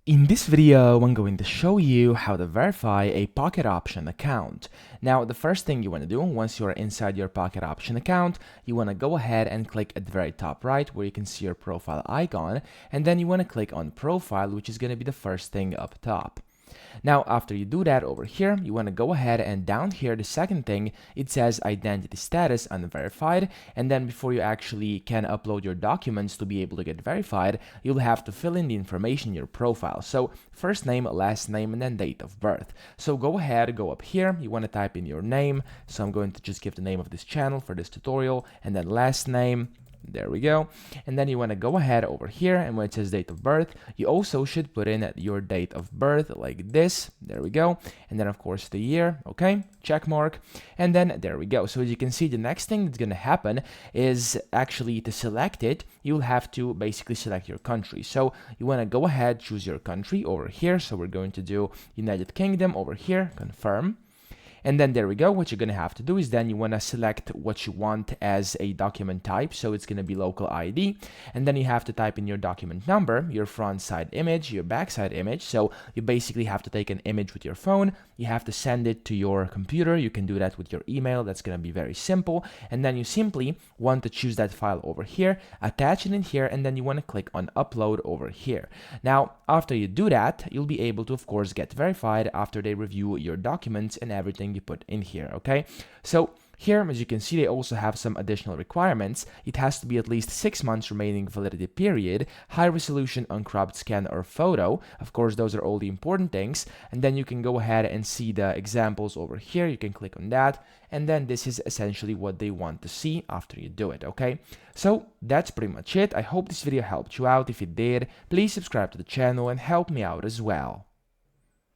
In this video, I'm going to show you how to verify a Pocket Option account. Now, the first thing you want to do once you are inside your Pocket Option account, you want to go ahead and click at the very top right where you can see your profile icon, and then you want to click on Profile, which is going to be the first thing up top. Now, after you do that over here, you want to go ahead and down here, the second thing, it says identity status unverified. And then before you actually can upload your documents to be able to get verified, you'll have to fill in the information in your profile. So first name, last name, and then date of birth. So go ahead, go up here. You want to type in your name. So I'm going to just give the name of this channel for this tutorial, and then last name. There we go. And then you want to go ahead over here, and when it says date of birth, you also should put in your date of birth like this. There we go. And then of course the year. Okay, check mark. And then there we go. So as you can see, the next thing that's going to happen is actually to select it, you'll have to basically select your country. So you want to go ahead, choose your country over here. So we're going to do United Kingdom over here, confirm. And then there we go. What you're going to have to do is then you want to select what you want as a document type. So it's going to be local ID. And then you have to type in your document number, your front side image, your back side image. So you basically have to take an image with your phone. You have to send it to your computer. You can do that with your email. That's going to be very simple. And then you simply want to choose that file over here, attach it in here, and then you want to click on upload over here. Now, after you do that, you'll be able to, of course, get verified after they review your documents and everything you put in here. Okay, so here, as you can see, they also have some additional requirements. It has to be at least 6 months remaining validity period, high resolution uncropped scan or photo. Of course, those are all the important things. And then you can go ahead and see the examples over here. You can click on that. And then this is essentially what they want to see after you do it, okay? So that's pretty much it. I hope this video helped you out. If it did, please subscribe to the channel and help me out as well.